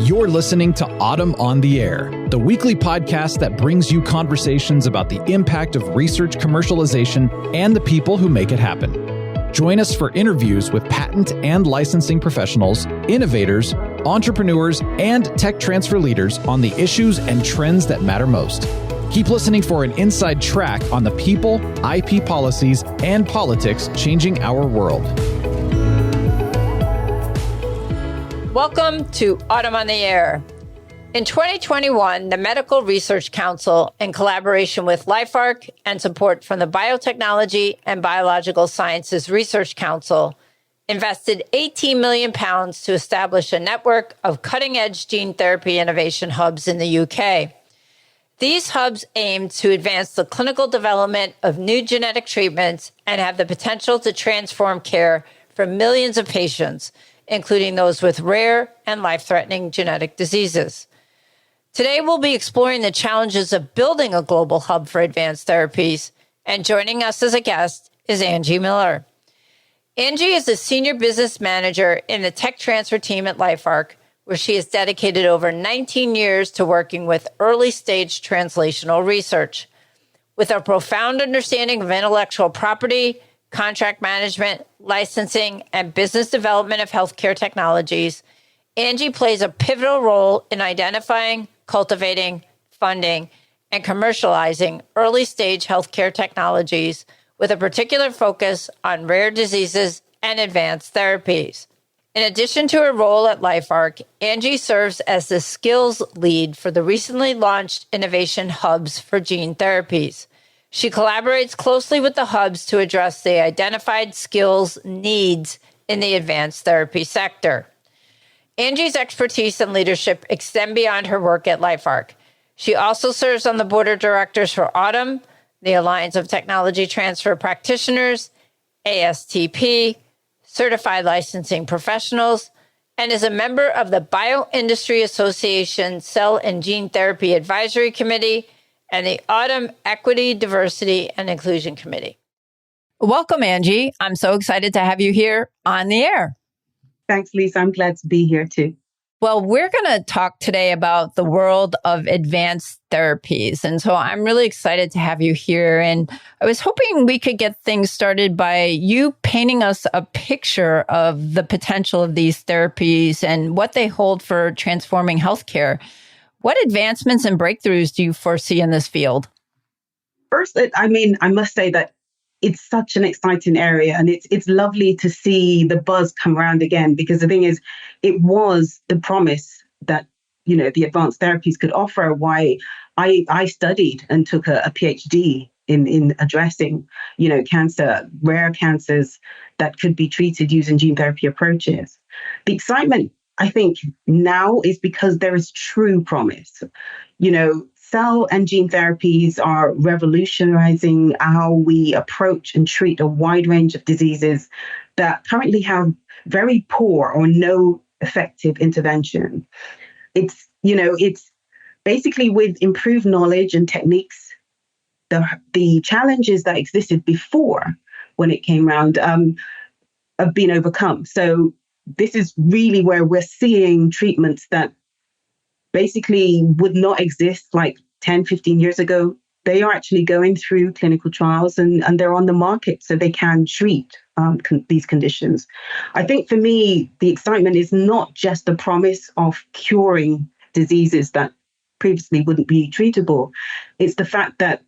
You're listening to Autumn on the Air, the weekly podcast that brings you conversations about the impact of research commercialization and the people who make it happen. Join us for interviews with patent and licensing professionals, innovators, entrepreneurs, and tech transfer leaders on the issues and trends that matter most. Keep listening for an inside track on the people, IP policies, and politics changing our world. Welcome to Autumn on the Air. In 2021, the Medical Research Council, in collaboration with LifeArc and support from the Biotechnology and Biological Sciences Research Council, invested £18 million to establish a network of cutting-edge gene therapy innovation hubs in the UK. These hubs aim to advance the clinical development of new genetic treatments and have the potential to transform care for millions of patients, including those with rare and life-threatening genetic diseases. Today, we'll be exploring the challenges of building a global hub for advanced therapies, and joining us as a guest is Anji Miller. Anji is a senior business manager in the tech transfer team at LifeArc, where she has dedicated over 19 years to working with early-stage translational research. With a profound understanding of intellectual property, contract management, licensing, and business development of healthcare technologies, Anji plays a pivotal role in identifying, cultivating, funding, and commercializing early-stage healthcare technologies with a particular focus on rare diseases and advanced therapies. In addition to her role at LifeArc, Anji serves as the skills lead for the recently launched innovation hubs for gene therapies. She collaborates closely with the hubs to address the identified skills needs in the advanced therapy sector. Anji's expertise and leadership extend beyond her work at LifeArc. She also serves on the board of directors for Autumn, the Alliance of Technology Transfer Practitioners, ASTP, Certified Licensing Professionals, and is a member of the Bioindustry Association Cell and Gene Therapy Advisory Committee and the Autumn Equity, Diversity, and Inclusion Committee. Welcome, Anji. I'm so excited to have you here on the air. Thanks, Lisa. I'm glad to be here too. Well, we're going to talk today about the world of advanced therapies. And so I'm really excited to have you here. And I was hoping we could get things started by you painting us a picture of the potential of these therapies and what they hold for transforming healthcare. What advancements and breakthroughs do you foresee in this field? First, I must say that it's such an exciting area, and it's lovely to see the buzz come around again, because the thing is, it was the promise that, the advanced therapies could offer. Why I studied and took a PhD in addressing, cancer, rare cancers that could be treated using gene therapy approaches. The excitement, I think, now is because there is true promise. Cell and gene therapies are revolutionizing how we approach and treat a wide range of diseases that currently have very poor or no effective intervention. It's basically with improved knowledge and techniques, the challenges that existed before when it came around have been overcome. So this is really where we're seeing treatments that basically would not exist like 10, 15 years ago. They are actually going through clinical trials and they're on the market, so they can treat these conditions. I think for me, the excitement is not just the promise of curing diseases that previously wouldn't be treatable. It's the fact that,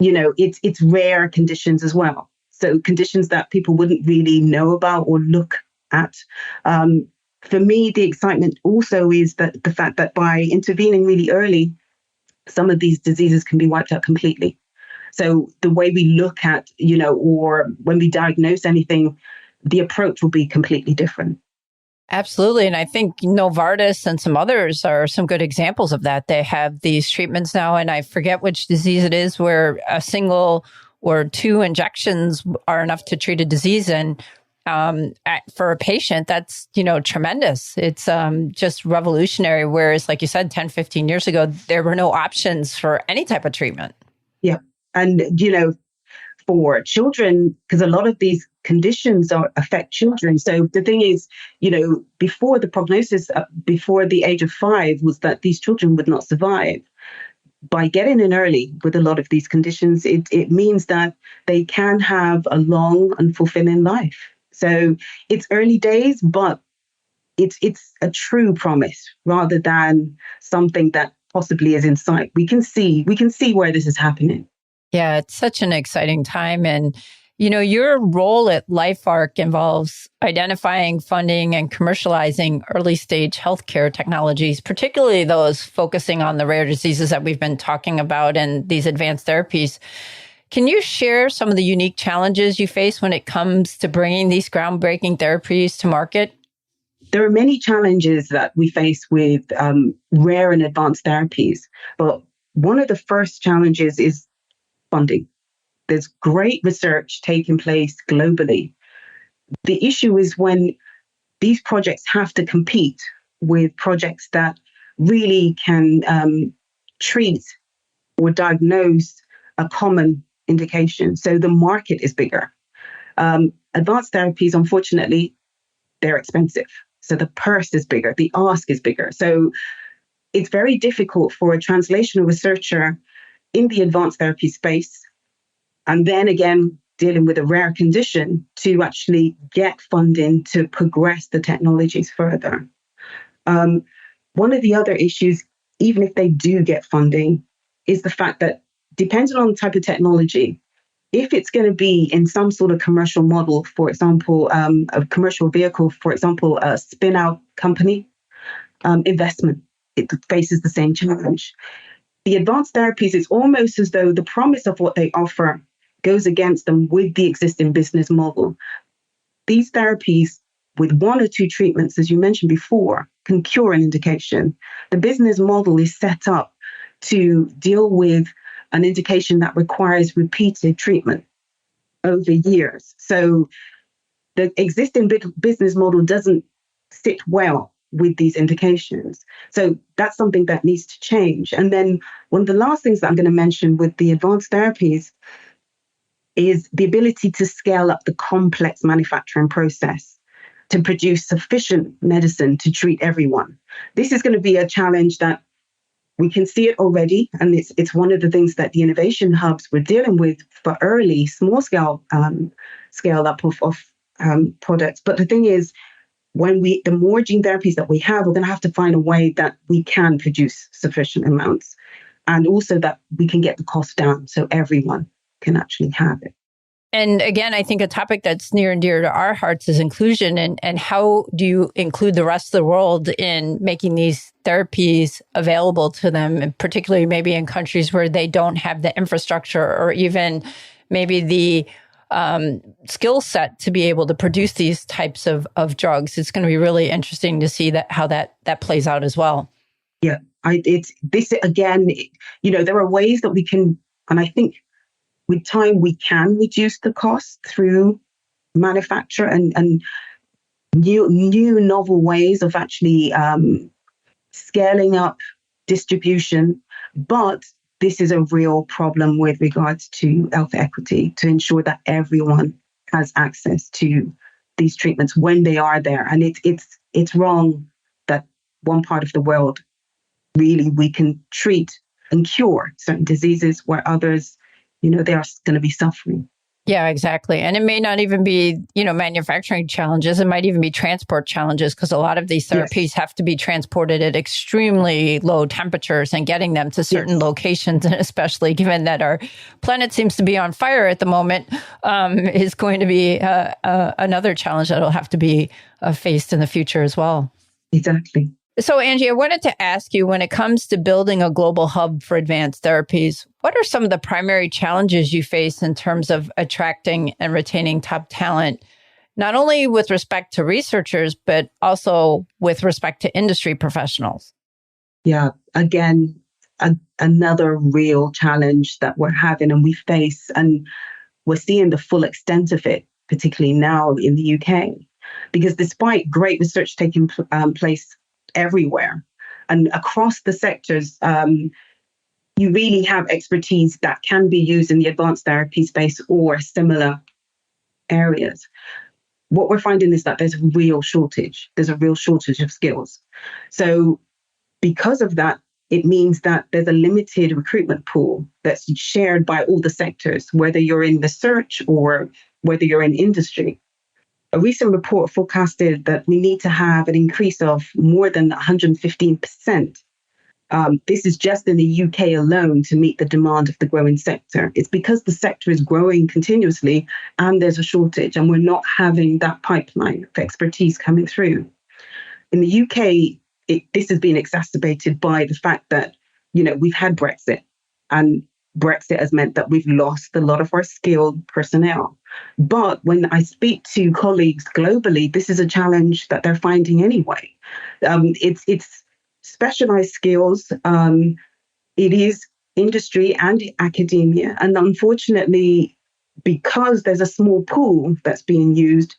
it's rare conditions as well. So conditions that people wouldn't really know about or look at. For me, the excitement also is that the fact that by intervening really early, some of these diseases can be wiped out completely. So the way we look at, or when we diagnose anything, the approach will be completely different. Absolutely. And I think Novartis and some others are some good examples of that. They have these treatments now, and I forget which disease it is, where a single or two injections are enough to treat a disease. And for a patient, that's, tremendous. It's just revolutionary. Whereas, like you said, 10, 15 years ago, there were no options for any type of treatment. Yeah. And, for children, because a lot of these conditions affect children. So the thing is, before the prognosis, before the age of 5, was that these children would not survive. By getting in early with a lot of these conditions, it means that they can have a long and fulfilling life. So it's early days, but it's a true promise rather than something that possibly is in sight. We can see where this is happening. Yeah, it's such an exciting time. And, your role at LifeArc involves identifying, funding, and commercializing early stage healthcare technologies, particularly those focusing on the rare diseases that we've been talking about and these advanced therapies. Can you share some of the unique challenges you face when it comes to bringing these groundbreaking therapies to market? There are many challenges that we face with rare and advanced therapies, but one of the first challenges is funding. There's great research taking place globally. The issue is when these projects have to compete with projects that really can treat or diagnose a common indication. So the market is bigger. Advanced therapies, unfortunately, they're expensive. So the purse is bigger, the ask is bigger. So it's very difficult for a translational researcher in the advanced therapy space, and then again, dealing with a rare condition, to actually get funding to progress the technologies further. One of the other issues, even if they do get funding, is the fact that depending on the type of technology, if it's going to be in some sort of commercial model, for example, a commercial vehicle, for example, a spin-out company, investment, it faces the same challenge. The advanced therapies, it's almost as though the promise of what they offer goes against them with the existing business model. These therapies, with 1 or 2 treatments, as you mentioned before, can cure an indication. The business model is set up to deal with an indication that requires repeated treatment over years. So the existing business model doesn't sit well with these indications. So that's something that needs to change. And then one of the last things that I'm going to mention with the advanced therapies is the ability to scale up the complex manufacturing process to produce sufficient medicine to treat everyone. This is going to be a challenge that we can see it already, and it's one of the things that the innovation hubs we're dealing with for early, small scale scale up of products. But the thing is, the more gene therapies that we have, we're going to have to find a way that we can produce sufficient amounts, and also that we can get the cost down so everyone can actually have it. And again, I think a topic that's near and dear to our hearts is inclusion, and how do you include the rest of the world in making these therapies available to them, and particularly maybe in countries where they don't have the infrastructure or even maybe the skill set to be able to produce these types of drugs. It's going to be really interesting to see how that plays out as well. Yeah, there are ways that we can, and I think with time we can reduce the cost through manufacture and new novel ways of actually scaling up distribution. But this is a real problem with regards to health equity, to ensure that everyone has access to these treatments when they are there. And it's wrong that one part of the world really we can treat and cure certain diseases where others, they are going to be suffering. Yeah, exactly. And it may not even be, manufacturing challenges. It might even be transport challenges, because a lot of these therapies have to be transported at extremely low temperatures, and getting them to certain locations, and especially given that our planet seems to be on fire at the moment, is going to be another challenge that will have to be faced in the future as well. Exactly. So, Anji, I wanted to ask you, when it comes to building a global hub for advanced therapies, what are some of the primary challenges you face in terms of attracting and retaining top talent, not only with respect to researchers, but also with respect to industry professionals? Yeah, again, another real challenge that we're having and we face, and we're seeing the full extent of it, particularly now in the UK, because despite great research taking place everywhere and across the sectors, you really have expertise that can be used in the advanced therapy space or similar areas, what we're finding is that there's a real shortage. There's a real shortage of skills. So because of that, it means that there's a limited recruitment pool that's shared by all the sectors, whether you're in research or whether you're in industry. A recent report forecasted that we need to have an increase of more than 115%. This is just in the UK alone to meet the demand of the growing sector. It's because the sector is growing continuously and there's a shortage, and we're not having that pipeline of expertise coming through. In the UK, this has been exacerbated by the fact that, we've had Brexit, and Brexit has meant that we've lost a lot of our skilled personnel. But when I speak to colleagues globally, this is a challenge that they're finding anyway. It's specialized skills. It is industry and academia. And unfortunately, because there's a small pool that's being used,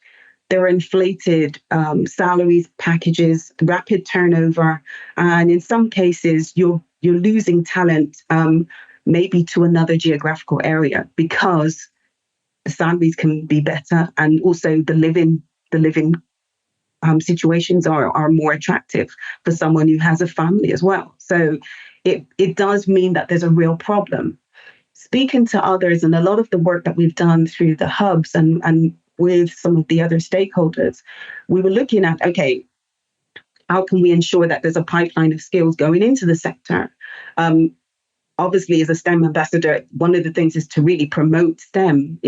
there are inflated salaries, packages, rapid turnover, and in some cases, you're losing talent maybe to another geographical area because the salaries can be better, and also the living situations are more attractive for someone who has a family as well. So it does mean that there's a real problem. Speaking to others, and a lot of the work that we've done through the hubs and with some of the other stakeholders, we were looking at, okay, how can we ensure that there's a pipeline of skills going into the sector? Obviously, as a STEM ambassador, one of the things is to really promote STEM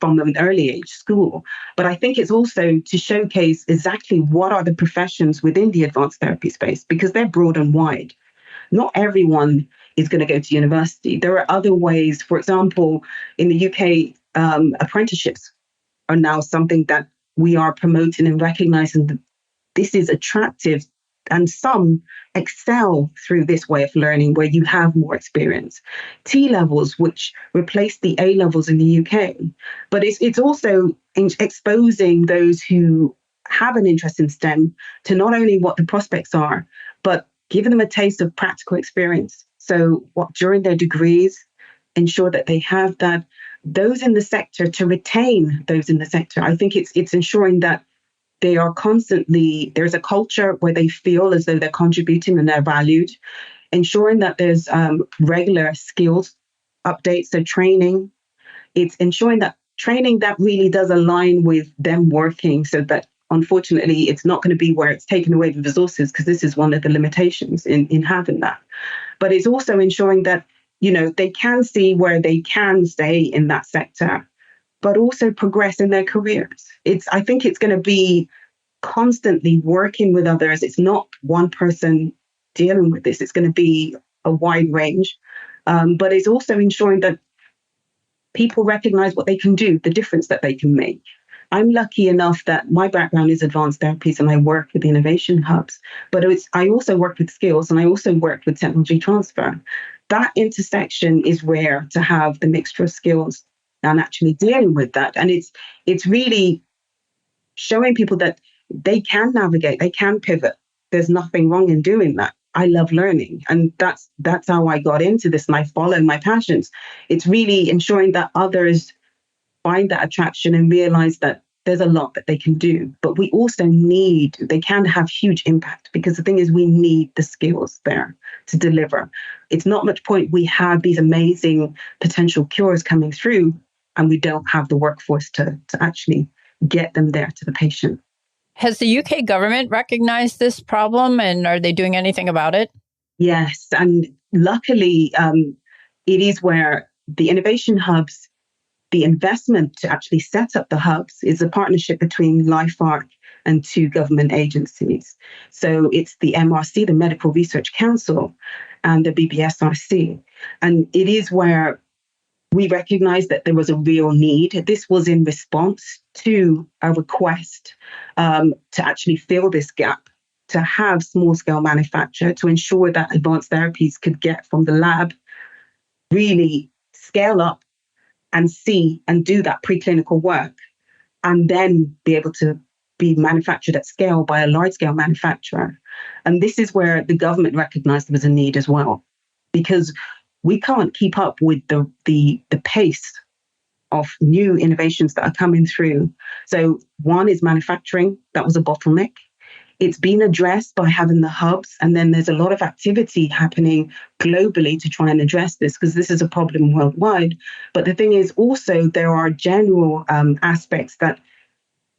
from an early age school. But I think it's also to showcase exactly what are the professions within the advanced therapy space, because they're broad and wide. Not everyone is going to go to university. There are other ways. For example, in the UK, apprenticeships are now something that we are promoting and recognizing that this is attractive, and some excel through this way of learning where you have more experience. T-levels, which replace the A-levels in the UK, but it's also exposing those who have an interest in STEM to not only what the prospects are, but giving them a taste of practical experience. So during their degrees, ensure that they have that. Those in the sector, to retain those in the sector, I think it's ensuring that they are constantly, there's a culture where they feel as though they're contributing and they're valued. Ensuring that there's regular skills updates, so training. It's ensuring that training that really does align with them working, so that unfortunately it's not going to be where it's taken away the resources, because this is one of the limitations in having that. But it's also ensuring that, they can see where they can stay in that sector, but also progress in their careers. I think it's going to be constantly working with others. It's not one person dealing with this. It's going to be a wide range. But it's also ensuring that people recognize what they can do, the difference that they can make. I'm lucky enough that my background is advanced therapies and I work with innovation hubs, but I also work with skills and I also work with technology transfer. That intersection is rare to have the mixture of skills and actually dealing with that. And it's really showing people that they can navigate, they can pivot. There's nothing wrong in doing that. I love learning. And that's how I got into this, and I follow my passions. It's really ensuring that others find that attraction and realize that there's a lot that they can do. But we also they can have huge impact, because the thing is, we need the skills there to deliver. It's not much point we have these amazing potential cures coming through and we don't have the workforce to actually get them there to the patient. Has the UK government recognized this problem, and are they doing anything about it? Yes. And luckily, it is where the innovation hubs, the investment to actually set up the hubs is a partnership between LifeArc and two government agencies. So it's the MRC, the Medical Research Council, and the BBSRC. And it is where we recognized that there was a real need. This was in response to a request to actually fill this gap, to have small-scale manufacture, to ensure that advanced therapies could get from the lab, really scale up and see and do that preclinical work, and then be able to be manufactured at scale by a large-scale manufacturer. And this is where the government recognized there was a need as well, because we can't keep up with the pace of new innovations that are coming through. So one is manufacturing. That was a bottleneck. It's been addressed by having the hubs, and then there's a lot of activity happening globally to try and address this, because this is a problem worldwide. But the thing is also there are general aspects that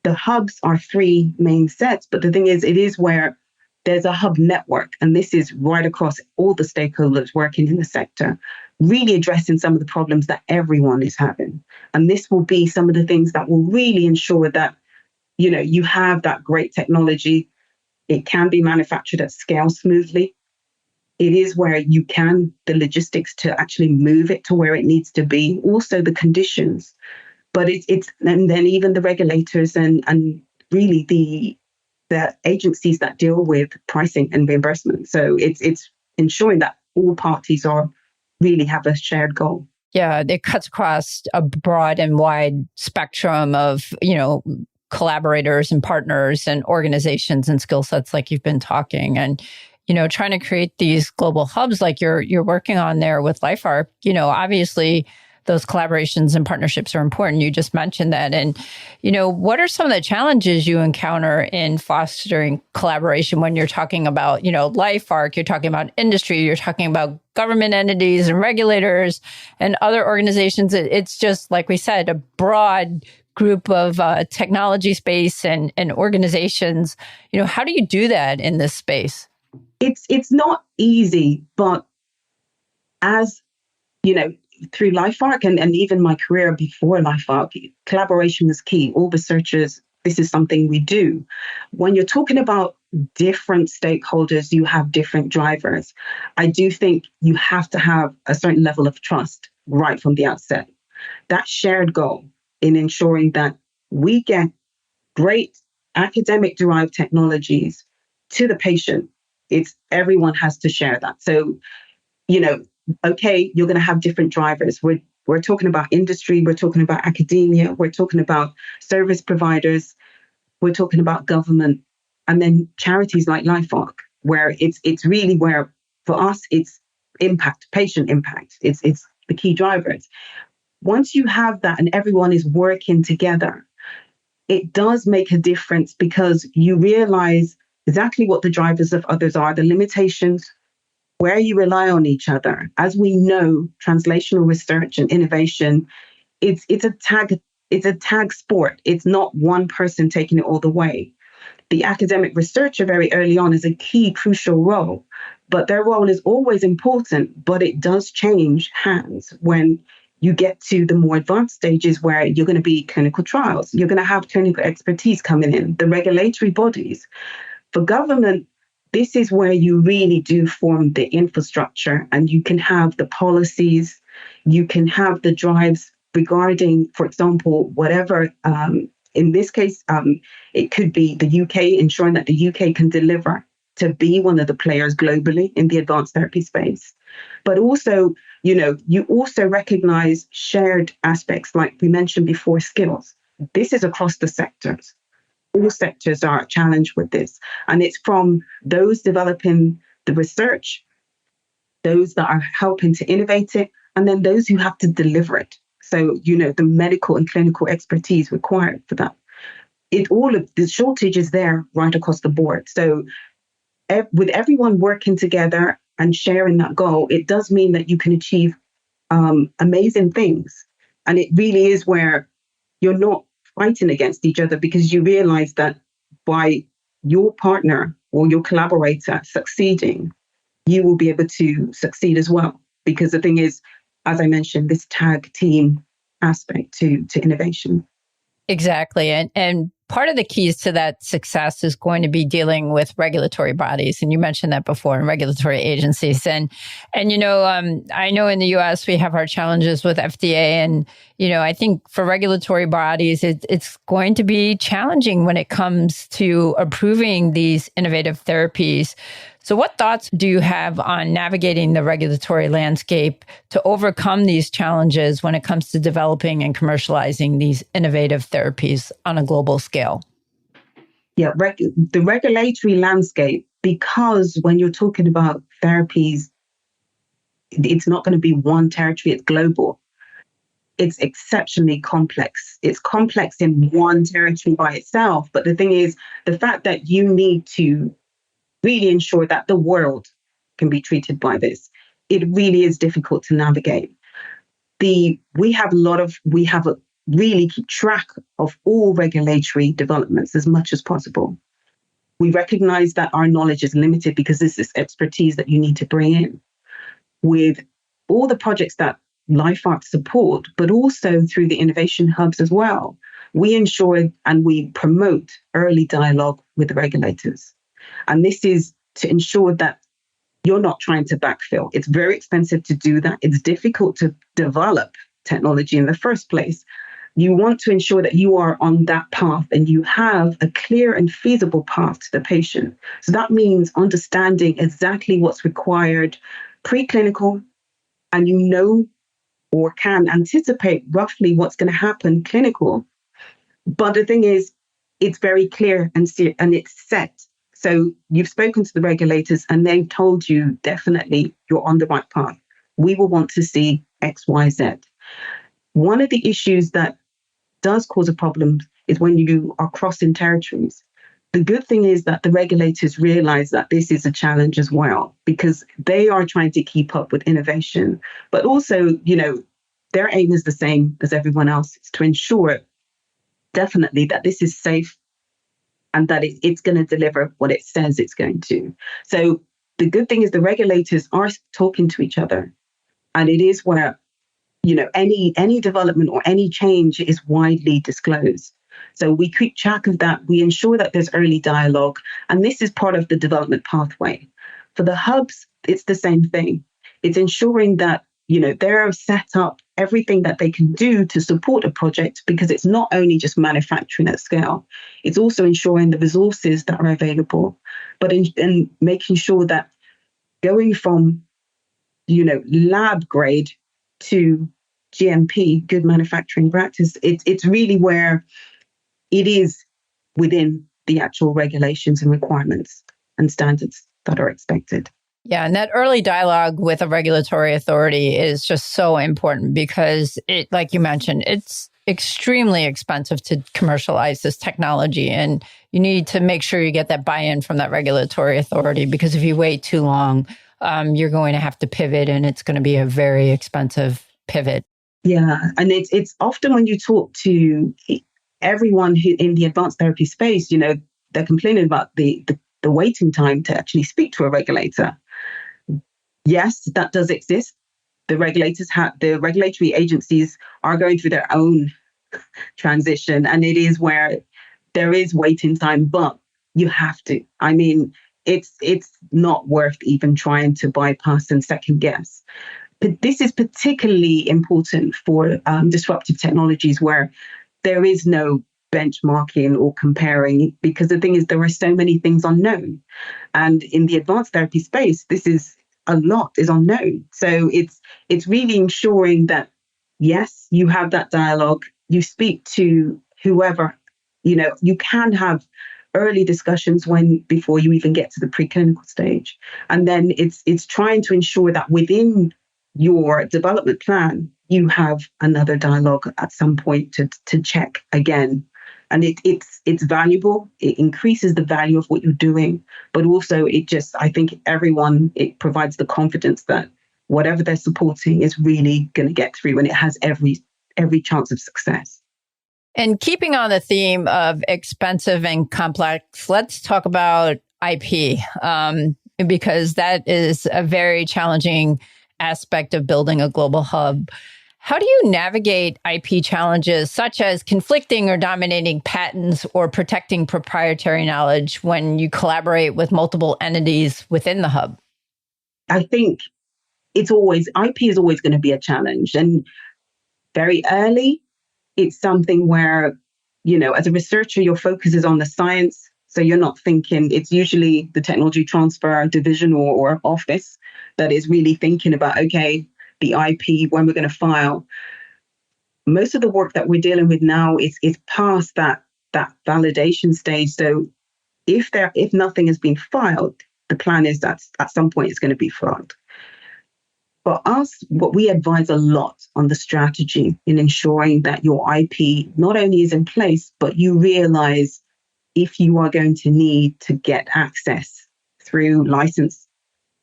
the hubs are three main sets, but the thing is it is where there's a hub network, and this is right across all the stakeholders working in the sector, really addressing some of the problems that everyone is having. And this will be some of the things that will really ensure that, you have that great technology. It can be manufactured at scale smoothly. It is where you can, the logistics to actually move it to where it needs to be, also the conditions. But and then even the regulators and really the agencies that deal with pricing and reimbursement. So it's ensuring that all parties really have a shared goal. Yeah, it cuts across a broad and wide spectrum of, collaborators and partners and organizations and skill sets like you've been talking. And, trying to create these global hubs like you're working on there with LifeArc, obviously those collaborations and partnerships are important. You just mentioned that. And, what are some of the challenges you encounter in fostering collaboration when you're talking about, LifeArc, you're talking about industry, you're talking about government entities and regulators and other organizations? It's just, like we said, a broad group of technology space and organizations. How do you do that in this space? It's not easy, but as, through LifeArc and even my career before LifeArc, collaboration was key. All researchers, this is something we do. When you're talking about different stakeholders, you have different drivers. I do think you have to have a certain level of trust right from the outset. That shared goal in ensuring that we get great academic-derived technologies to the patient, everyone has to share that. So, okay, you're going to have different drivers. We're talking about industry, we're talking about academia, we're talking about service providers, we're talking about government, and then charities like LifeArc, where it's really where, for us, it's impact, patient impact. It's the key drivers. Once you have that and everyone is working together, it does make a difference because you realize exactly what the drivers of others are, the limitations, where you rely on each other. As we know, translational research and innovation, it's a tag sport. It's not one person taking it all the way. The academic researcher very early on is a key, crucial role, but their role is always important, but it does change hands when you get to the more advanced stages where you're going to be clinical trials. You're going to have clinical expertise coming in, the regulatory bodies. For government, this is where you really do form the infrastructure, and you can have the policies, you can have the drives regarding, for example, whatever, in this case, it could be the UK, ensuring that the UK can deliver to be one of the players globally in the advanced therapy space. But also, you also recognize shared aspects, like we mentioned before, skills. This is across the sectors. All sectors are challenged with this. And it's from those developing the research, those that are helping to innovate it, and then those who have to deliver it. So, the medical and clinical expertise required for that. All of the shortage is there right across the board. So with everyone working together and sharing that goal, it does mean that you can achieve amazing things. And it really is where you're not fighting against each other, because you realize that by your partner or your collaborator succeeding, you will be able to succeed as well. Because the thing is, as I mentioned, this tag team aspect to innovation. Exactly. And part of the keys to that success is going to be dealing with regulatory bodies. And you mentioned that before, in regulatory agencies. And I know in the US, we have our challenges with FDA. And, I think for regulatory bodies, it's going to be challenging when it comes to approving these innovative therapies. So what thoughts do you have on navigating the regulatory landscape to overcome these challenges when it comes to developing and commercializing these innovative therapies on a global scale? Yeah, the regulatory landscape, because when you're talking about therapies, it's not going to be one territory, it's global. it's exceptionally complex. It's complex in one territory by itself. But the thing is, the fact that you need to really ensure that the world can be treated by this, it really is difficult to navigate. We have a really keep track of all regulatory developments as much as possible. We recognize that our knowledge is limited because this is expertise that you need to bring in. With all the projects that LifeArc support, but also through the innovation hubs as well, we ensure and we promote early dialogue with the regulators. And this is to ensure that you're not trying to backfill. It's very expensive to do that. It's difficult to develop technology in the first place. You want to ensure that you are on that path and you have a clear and feasible path to the patient. So that means understanding exactly what's required preclinical, and you know or can anticipate roughly what's going to happen clinical. But the thing is, it's very clear and it's set. So you've spoken to the regulators and they've told you definitely you're on the right path. We will want to see X, Y, Z. One of the issues that does cause a problem is when you are crossing territories. The good thing is that the regulators realize that this is a challenge as well, because they are trying to keep up with innovation. But also, their aim is the same as everyone else. It's to ensure definitely that this is safe and that it's going to deliver what it says it's going to. So the good thing is the regulators are talking to each other. And it is where, any development or any change is widely disclosed. So we keep track of that. We ensure that there's early dialogue. And this is part of the development pathway. For the hubs, it's the same thing. It's ensuring that, they're set up everything that they can do to support a project, because it's not only just manufacturing at scale. It's also ensuring the resources that are available, but in making sure that going from, lab grade to GMP, good manufacturing practice, it's really where it is within the actual regulations and requirements and standards that are expected. Yeah, and that early dialogue with a regulatory authority is just so important because it, like you mentioned, it's extremely expensive to commercialize this technology. And you need to make sure you get that buy-in from that regulatory authority, because if you wait too long, you're going to have to pivot and it's going to be a very expensive pivot. Yeah, and it's often when you talk to everyone who in the advanced therapy space, they're complaining about the waiting time to actually speak to a regulator. Yes, that does exist. The regulatory agencies are going through their own transition, and it is where there is waiting time, but you have to. I mean, it's not worth even trying to bypass and second guess. But this is particularly important for disruptive technologies where there is no benchmarking or comparing, because the thing is, there are so many things unknown. And in the advanced therapy space, a lot is unknown. So it's really ensuring that, yes, you have that dialogue, you speak to whoever, you can have early discussions before you even get to the preclinical stage. And then it's trying to ensure that within your development plan, you have another dialogue at some point to check again. And it's valuable. It increases the value of what you're doing, but also I think it provides the confidence that whatever they're supporting is really going to get through, and it has every chance of success. And keeping on the theme of expensive and complex, let's talk about IP, because that is a very challenging aspect of building a global hub. How do you navigate IP challenges such as conflicting or dominating patents or protecting proprietary knowledge when you collaborate with multiple entities within the hub? I think IP is always going to be a challenge. And very early, it's something where, as a researcher, your focus is on the science. So you're not thinking, it's usually the technology transfer division or office that is really thinking about, okay, the IP, when we're going to file. Most of the work that we're dealing with now is past that validation stage. So if nothing has been filed, the plan is that at some point it's going to be filed. For us, what we advise a lot on the strategy in ensuring that your IP not only is in place, but you realize if you are going to need to get access through license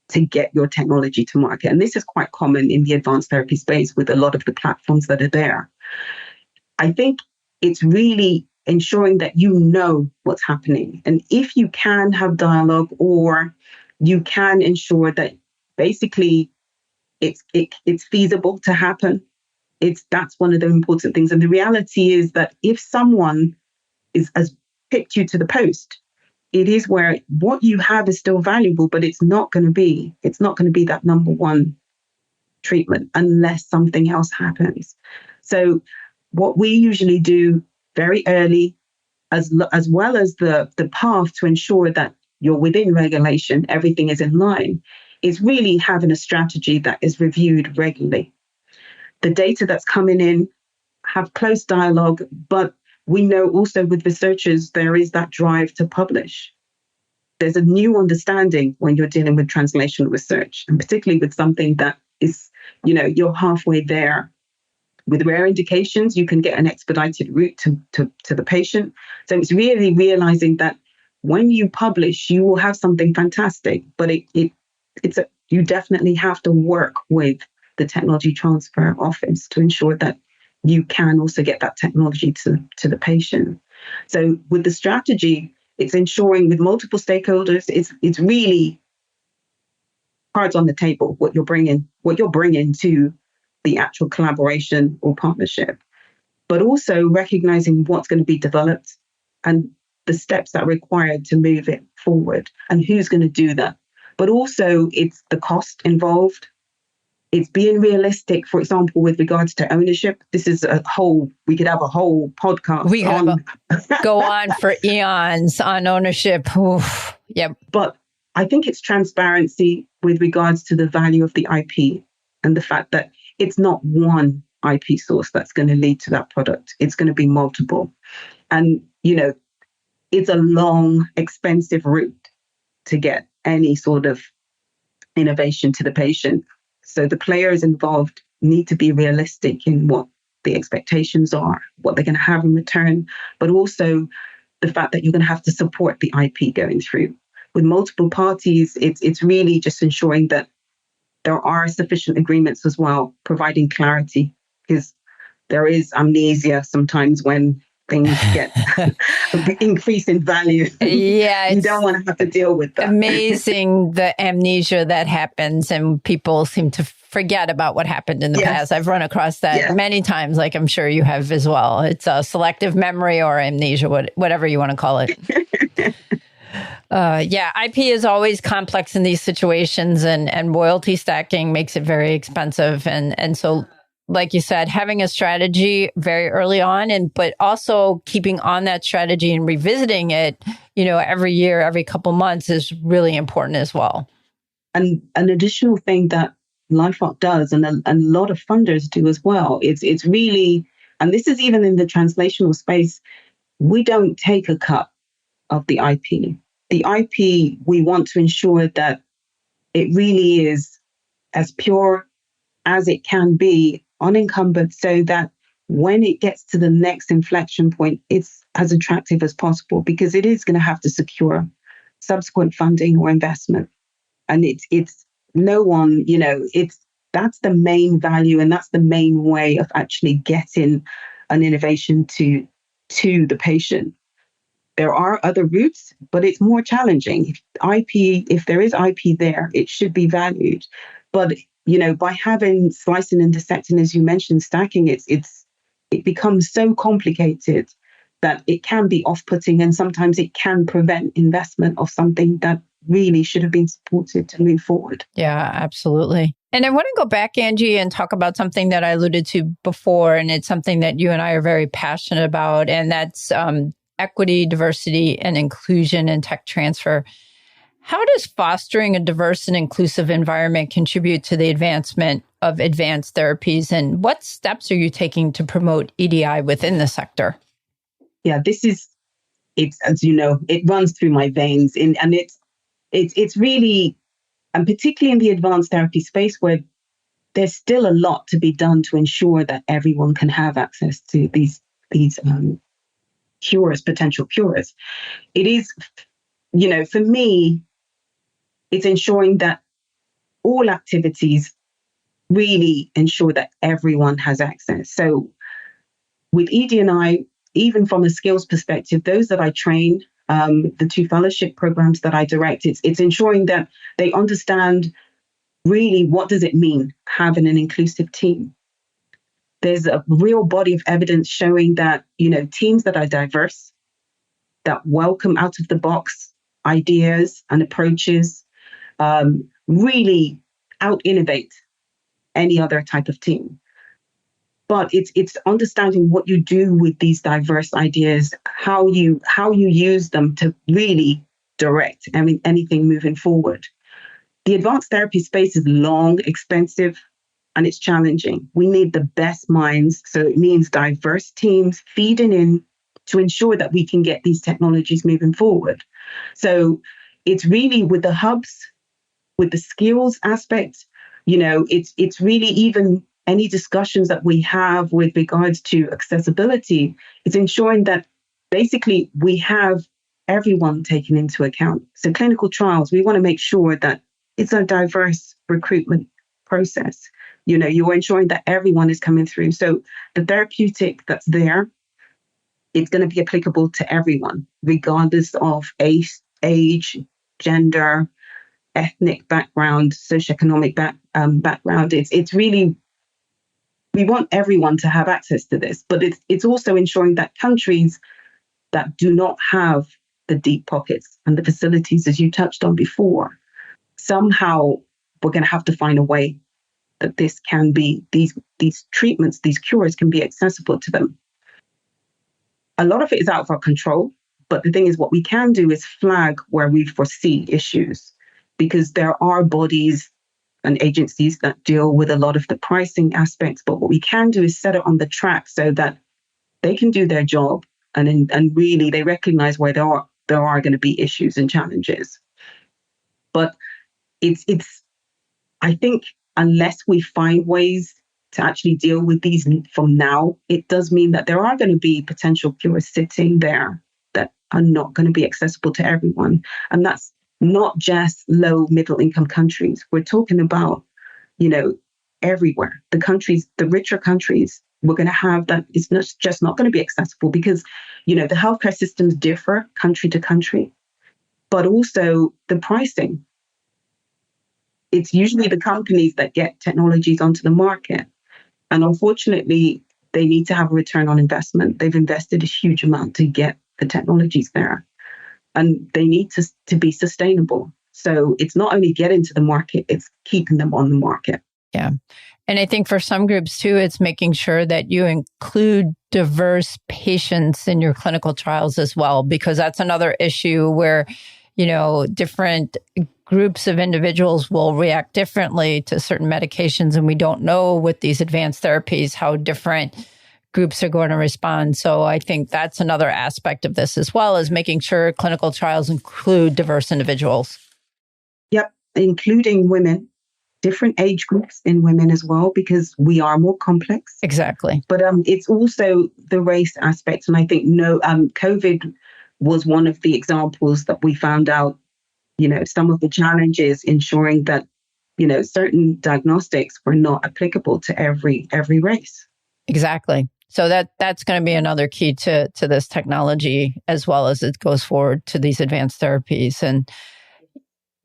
to get your technology to market. And this is quite common in the advanced therapy space with a lot of the platforms that are there. I think it's really ensuring that you know what's happening. And if you can have dialogue, or you can ensure that basically it's feasible to happen, that's one of the important things. And the reality is that if someone has picked you to the post, it is where what you have is still valuable, but it's not going to be that number one treatment unless something else happens. So what we usually do very early, as well as the path to ensure that you're within regulation, everything is in line, is really having a strategy that is reviewed regularly. The data that's coming in, have close dialogue, but we know also with researchers, there is that drive to publish. There's a new understanding when you're dealing with translational research, and particularly with something that is, you're halfway there. With rare indications, you can get an expedited route to the patient. So it's really realizing that when you publish, you will have something fantastic, but you definitely have to work with the technology transfer office to ensure that you can also get that technology to the patient. So with the strategy, it's ensuring with multiple stakeholders, it's really cards on the table, what you're bringing to the actual collaboration or partnership, but also recognizing what's going to be developed and the steps that are required to move it forward and who's going to do that. But also it's the cost involved. It's being realistic, for example, with regards to ownership. This is we could have a whole podcast. We could go on for eons on ownership. Oof. Yep. But I think it's transparency with regards to the value of the IP and the fact that it's not one IP source that's going to lead to that product. It's going to be multiple. And, it's a long, expensive route to get any sort of innovation to the patient. So the players involved need to be realistic in what the expectations are, what they're going to have in return, but also the fact that you're going to have to support the IP going through. With multiple parties, it's really just ensuring that there are sufficient agreements as well, providing clarity, because there is amnesia sometimes when things get increase in value. Yeah. You don't want to have to deal with that. Amazing the amnesia that happens, and people seem to forget about what happened in the past. I've run across that many times, like I'm sure you have as well. It's a selective memory or amnesia, whatever you want to call it. IP is always complex in these situations, and royalty stacking makes it very expensive. And so, like you said, having a strategy very early on, but also keeping on that strategy and revisiting it, every year, every couple months is really important as well. And an additional thing that LifeArc does, and a lot of funders do as well, it's really, and this is even in the translational space, we don't take a cut of the IP. The IP, we want to ensure that it really is as pure as it can be, unencumbered, so that when it gets to the next inflection point, it's as attractive as possible, because it is going to have to secure subsequent funding or investment. And it's no one, that's the main value, and that's the main way of actually getting an innovation to the patient. There are other routes, but it's more challenging. If there is IP there, it should be valued. But by having slicing and dissecting, as you mentioned, stacking, it becomes so complicated that it can be off-putting, and sometimes it can prevent investment of something that really should have been supported to move forward. Yeah, absolutely. And I want to go back, Anji, and talk about something that I alluded to before, and it's something that you and I are very passionate about, and that's equity, diversity, and inclusion in tech transfer. How does fostering a diverse and inclusive environment contribute to the advancement of advanced therapies, and what steps are you taking to promote EDI within the sector? Yeah, it's as you know, it runs through my veins, and it's really, and particularly in the advanced therapy space, where there's still a lot to be done to ensure that everyone can have access to these cures, potential cures. It is, for me, it's ensuring that all activities really ensure that everyone has access. So with ED&I, even from a skills perspective, those that I train, the 2 fellowship programs that I direct, it's ensuring that they understand really what does it mean having an inclusive team. There's a real body of evidence showing that, teams that are diverse, that welcome out of the box ideas and approaches, really out innovate any other type of team. But it's understanding what you do with these diverse ideas, how you use them to really direct anything moving forward. The advanced therapy space is long, expensive, and it's challenging. We need the best minds. So it means diverse teams feeding in to ensure that we can get these technologies moving forward. So it's really with the hubs, with the skills aspect, it's really even any discussions that we have with regards to accessibility, it's ensuring that basically we have everyone taken into account. So clinical trials, we want to make sure that it's a diverse recruitment process. You're ensuring that everyone is coming through. So the therapeutic that's there, it's going to be applicable to everyone, regardless of age, gender, ethnic background, socioeconomic background. It's really, we want everyone to have access to this, but it's also ensuring that countries that do not have the deep pockets and the facilities, as you touched on before, somehow we're going to have to find a way that this can be, these treatments, these cures can be accessible to them. A lot of it is out of our control, but the thing is, what we can do is flag where we foresee issues, because there are bodies and agencies that deal with a lot of the pricing aspects. But what we can do is set it on the track so that they can do their job and really they recognize where there are going to be issues and challenges. But it's I think unless we find ways to actually deal with these from now, it does mean that there are going to be potential cures sitting there that are not going to be accessible to everyone. And that's not just low middle income countries. We're talking about, everywhere. The countries, the richer countries, we're going to have that. It's not going to be accessible because, the healthcare systems differ country to country, but also the pricing. It's usually the companies that get technologies onto the market. And unfortunately, they need to have a return on investment. They've invested a huge amount to get the technologies there. And they need to be sustainable. So it's not only getting to the market, it's keeping them on the market. Yeah. And I think for some groups too, it's making sure that you include diverse patients in your clinical trials as well, because that's another issue where, different groups of individuals will react differently to certain medications. And we don't know with these advanced therapies how different groups are going to respond. So I think that's another aspect of this as well, as making sure clinical trials include diverse individuals. Yep, including women, different age groups in women as well, because we are more complex. Exactly. But it's also the race aspect. And I think COVID was one of the examples that we found out, some of the challenges ensuring that, certain diagnostics were not applicable to every race. Exactly. So that's going to be another key to this technology as well as it goes forward to these advanced therapies. And,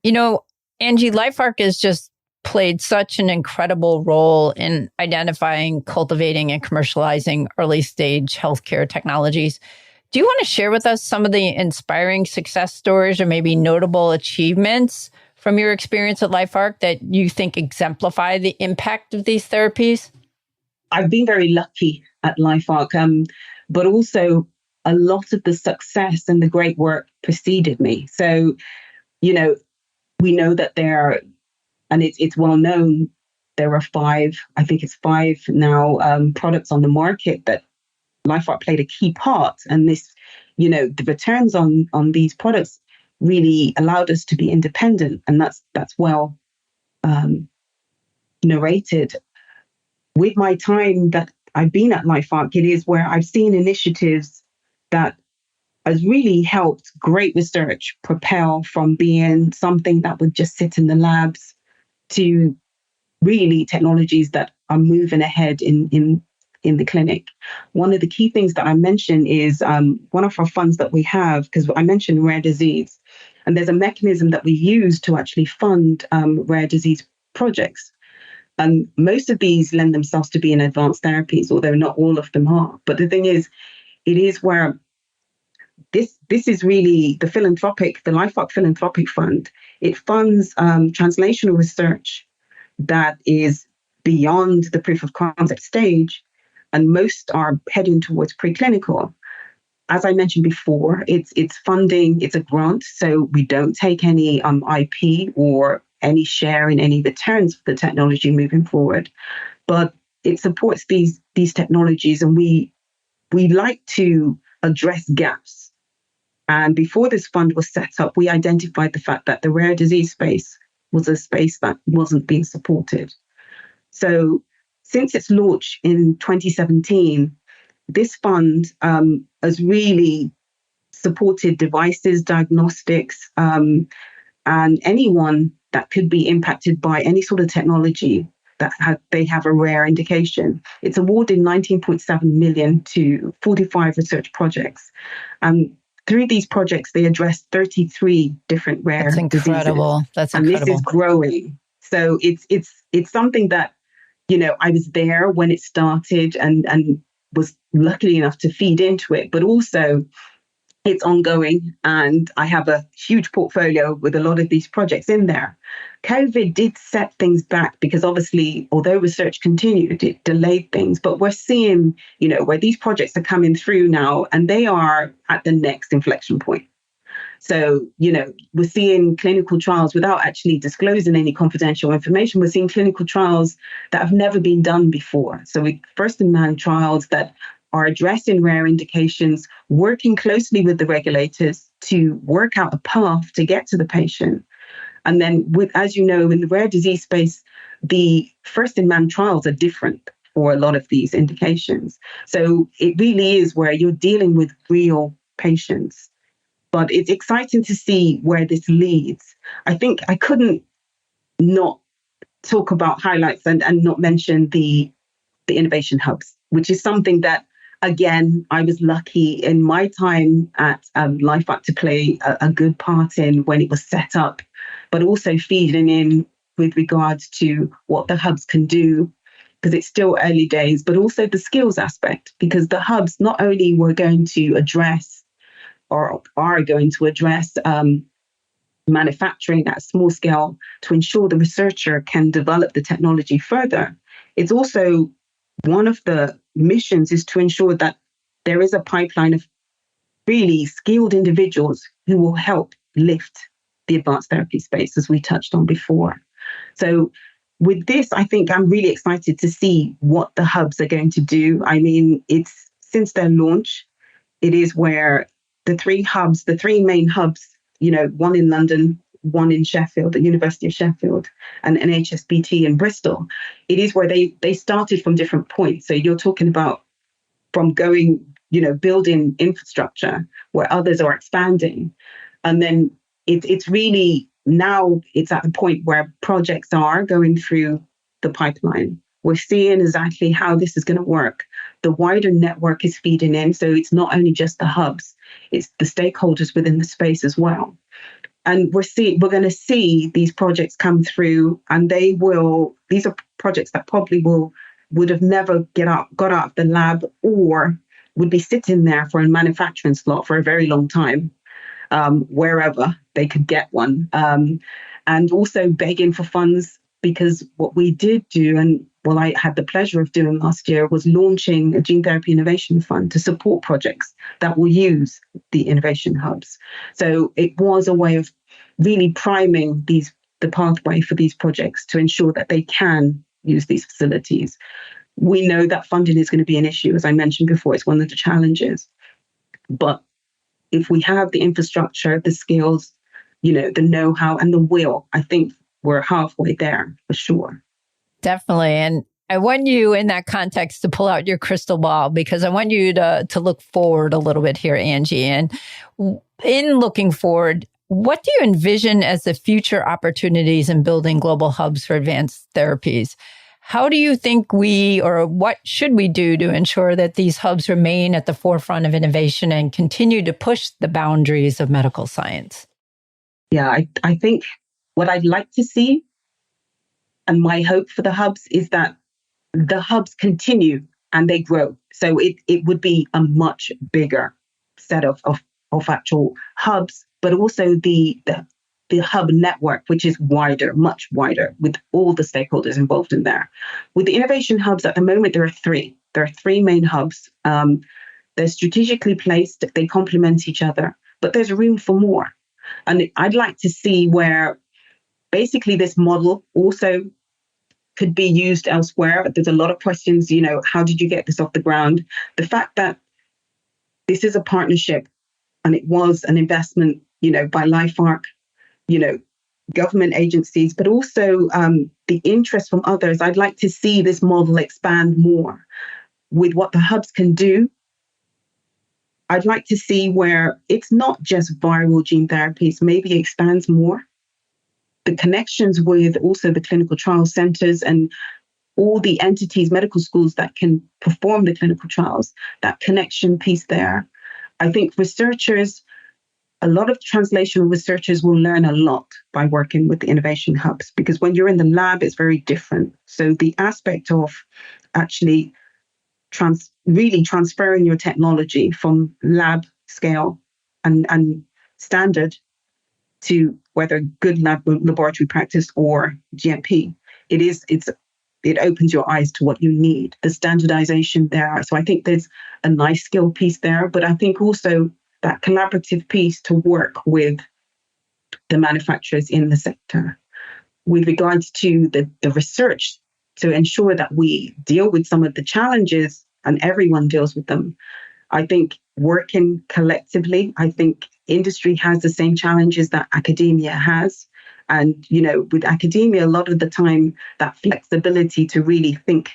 Anji, LifeArc has just played such an incredible role in identifying, cultivating, and commercializing early stage healthcare technologies. Do you want to share with us some of the inspiring success stories or maybe notable achievements from your experience at LifeArc that you think exemplify the impact of these therapies? I've been very lucky at LifeArc, but also a lot of the success and the great work preceded me. So, we know that and it's well known, there are five now products on the market that LifeArc played a key part. And this, the returns on these products really allowed us to be independent. And that's well narrated. with my time that I've been at LifeArc, it is where I've seen initiatives that has really helped great research propel from being something that would just sit in the labs to really technologies that are moving ahead in the clinic. One of the key things that I mentioned is one of our funds that we have, because I mentioned rare disease, and there's a mechanism that we use to actually fund rare disease projects. And most of these lend themselves to being advanced therapies, although not all of them are. But the thing is, it is where this is really the LifeArc Philanthropic Fund. It funds translational research that is beyond the proof of concept stage, and most are heading towards preclinical. As I mentioned before, it's funding, it's a grant, so we don't take any IP or any share in any returns for the technology moving forward, but it supports these technologies, and we like to address gaps. And before this fund was set up, we identified the fact that the rare disease space was a space that wasn't being supported. So since its launch in 2017, this fund has really supported devices, diagnostics, and anyone that could be impacted by any sort of technology that they have a rare indication. It's awarded 19.7 million to 45 research projects. Through these projects, they address 33 different rare That's incredible. diseases. That's incredible. incredible. And this is growing. So it's something that, I was there when it started and was lucky enough to feed into it, but also it's ongoing, and I have a huge portfolio with a lot of these projects in there. COVID did set things back because obviously, although research continued, it delayed things. But we're seeing, where these projects are coming through now, and they are at the next inflection point. So, we're seeing clinical trials without actually disclosing any confidential information. We're seeing clinical trials that have never been done before. So first-in-man trials that are addressing rare indications, working closely with the regulators to work out a path to get to the patient. And then, as you know, in the rare disease space, the first-in-man trials are different for a lot of these indications. So it really is where you're dealing with real patients. But it's exciting to see where this leads. I think I couldn't not talk about highlights and not mention the innovation hubs, which is something that, again, I was lucky in my time at LifeArc to play a good part in when it was set up, but also feeding in with regards to what the hubs can do, because it's still early days, but also the skills aspect, because the hubs not only were going to address or are going to address manufacturing at a small scale to ensure the researcher can develop the technology further. It's also one of the missions is to ensure that there is a pipeline of really skilled individuals who will help lift the advanced therapy space, as we touched on before. So with this, I think I'm really excited to see what the hubs are going to do. I mean, it's since their launch, it is where the three main hubs, one in London, one in Sheffield, the University of Sheffield, and an HSBT in Bristol. It is where they started from different points. So you're talking about from going, building infrastructure where others are expanding. And then it's really now it's at the point where projects are going through the pipeline. We're seeing exactly how this is going to work. The wider network is feeding in. So it's not only just the hubs, it's the stakeholders within the space as well. And we're going to see these projects come through, and these are projects that probably would have never got out of the lab or would be sitting there for a manufacturing slot for a very long time, wherever they could get one. And also begging for funds, because what we did do, and what I had the pleasure of doing last year, was launching a Gene Therapy Innovation Fund to support projects that will use the innovation hubs. So it was a way of really priming the pathway for these projects to ensure that they can use these facilities. We know that funding is going to be an issue. As I mentioned before, it's one of the challenges. But if we have the infrastructure, the skills, the know-how and the will, I think we're halfway there for sure. Definitely. And I want you in that context to pull out your crystal ball, because I want you to look forward a little bit here, Anji. And in looking forward, what do you envision as the future opportunities in building global hubs for advanced therapies? How do you think what should we do to ensure that these hubs remain at the forefront of innovation and continue to push the boundaries of medical science? Yeah, I think what I'd like to see, and my hope for the hubs, is that the hubs continue and they grow. So it would be a much bigger set of actual hubs, but also the hub network, which is wider, much wider, with all the stakeholders involved in there. With the innovation hubs at the moment, there are three. There are three main hubs. They're strategically placed, they complement each other, but there's room for more. And I'd like to see where basically this model also could be used elsewhere. There's a lot of questions, how did you get this off the ground? The fact that this is a partnership and it was an investment, by LifeArc, government agencies, but also the interest from others. I'd like to see this model expand more with what the hubs can do. I'd like to see where it's not just viral gene therapies, maybe it expands more. The connections with also the clinical trial centers and all the entities, medical schools that can perform the clinical trials, that connection piece there. I think a lot of translational researchers will learn a lot by working with the innovation hubs, because when you're in the lab, it's very different. So the aspect of actually really transferring your technology from lab scale and standard to whether good laboratory practice or GMP, it opens your eyes to what you need, the standardization there. So I think there's a nice skill piece there, but I think also that collaborative piece to work with the manufacturers in the sector with regards to the research to ensure that we deal with some of the challenges and everyone deals with them. I think working collectively, I think industry has the same challenges that academia has. And, with academia, a lot of the time, that flexibility to really think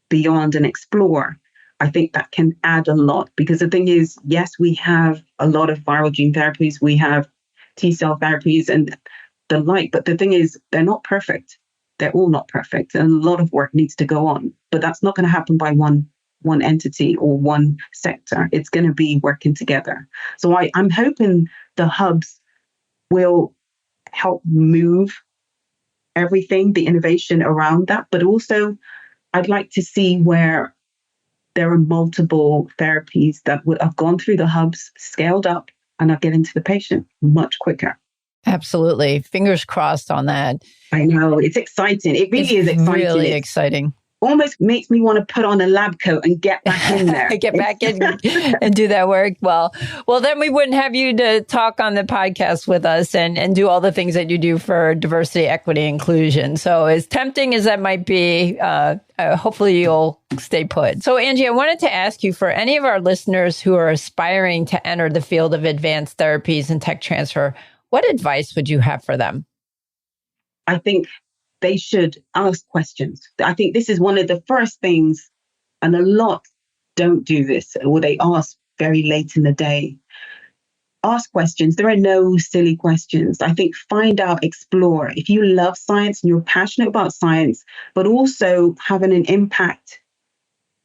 beyond and explore, I think that can add a lot. Because the thing is, yes, we have a lot of viral gene therapies, we have T-cell therapies and the like, but the thing is, they're not perfect. They're all not perfect. And a lot of work needs to go on. But that's not going to happen by one entity or one sector. It's going to be working together. So I'm hoping the hubs will help move everything, the innovation around that. But also, I'd like to see where there are multiple therapies that would have gone through the hubs, scaled up, and are getting to the patient much quicker. Absolutely. Fingers crossed on that. I know. It's exciting. It really is exciting. Really exciting. Almost makes me want to put on a lab coat and get back in there. Get back in and do that work. Well, then we wouldn't have you to talk on the podcast with us and do all the things that you do for diversity, equity, inclusion. So as tempting as that might be, hopefully you'll stay put. So Anji, I wanted to ask you, for any of our listeners who are aspiring to enter the field of advanced therapies and tech transfer, what advice would you have for them? I think they should ask questions. I think this is one of the first things, and a lot don't do this, or they ask very late in the day. Ask questions. There are no silly questions. I think find out, explore. If you love science and you're passionate about science, but also having an impact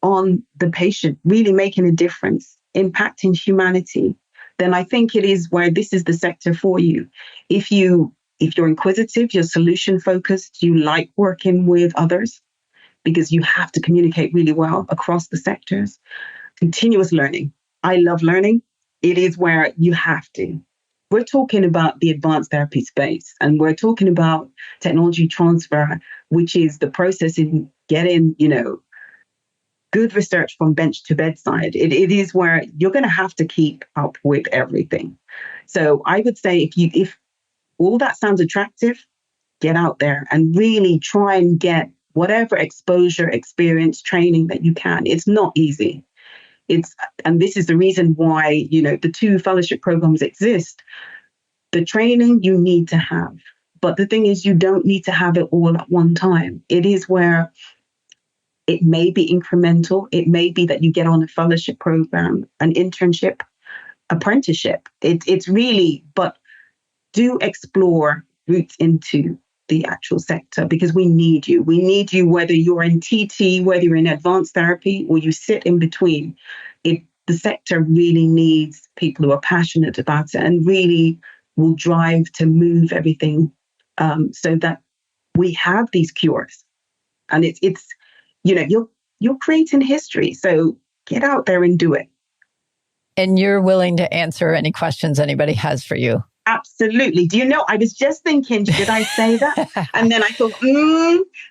on the patient, really making a difference, impacting humanity, then I think it is where this is the sector for you. If you're inquisitive, you're solution focused, you like working with others, because you have to communicate really well across the sectors. Continuous learning. I love learning. It is where you have to. We're talking about the advanced therapy space, and we're talking about technology transfer, which is the process in getting, good research from bench to bedside. It is where you're going to have to keep up with everything. So I would say if all that sounds attractive, get out there and really try and get whatever exposure, experience, training that you can. It's not easy. And this is the reason why, the 2 fellowship programs exist. The training you need to have. But the thing is, you don't need to have it all at one time. It is where It may be incremental. It may be that you get on a fellowship program, an internship, apprenticeship. It's really, but do explore routes into the actual sector, because we need you. We need you whether you're in TT, whether you're in advanced therapy, or you sit in between. The sector really needs people who are passionate about it and really will drive to move everything so that we have these cures. And it's you're creating history. So get out there and do it. And you're willing to answer any questions anybody has for you. Absolutely. Do you know, I was just thinking, should I say that? And then I thought,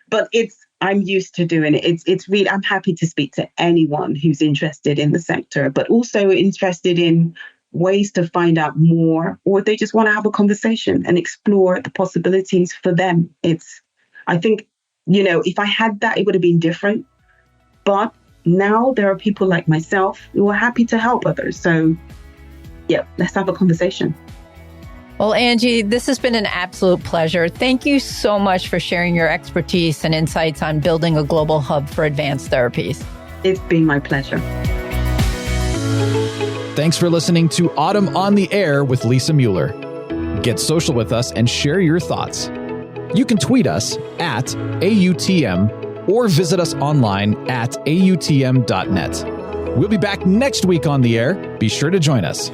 but I'm used to doing it. It's really, I'm happy to speak to anyone who's interested in the sector, but also interested in ways to find out more, or they just want to have a conversation and explore the possibilities for them. I think, if I had that, it would have been different. But now there are people like myself who are happy to help others. So yeah, let's have a conversation. Well, Anji, this has been an absolute pleasure. Thank you so much for sharing your expertise and insights on building a global hub for advanced therapies. It's been my pleasure. Thanks for listening to Autumn on the Air with Lisa Mueller. Get social with us and share your thoughts. You can tweet us at AUTM or visit us online at autm.net. We'll be back next week on the air. Be sure to join us.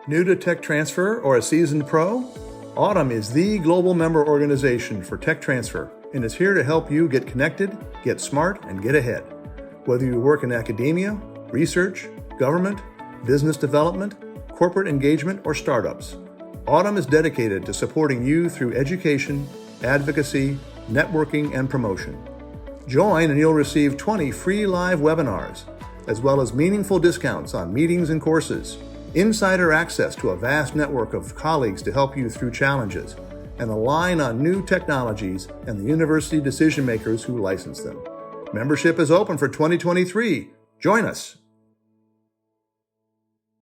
New to tech transfer or a seasoned pro? Autumn is the global member organization for tech transfer and is here to help you get connected, get smart, and get ahead. Whether you work in academia, research, government, business development, corporate engagement, or startups, Autumn is dedicated to supporting you through education, advocacy, networking, and promotion. Join and you'll receive 20 free live webinars, as well as meaningful discounts on meetings and courses, insider access to a vast network of colleagues to help you through challenges, and align on new technologies and the university decision makers who license them. Membership is open for 2023. Join us.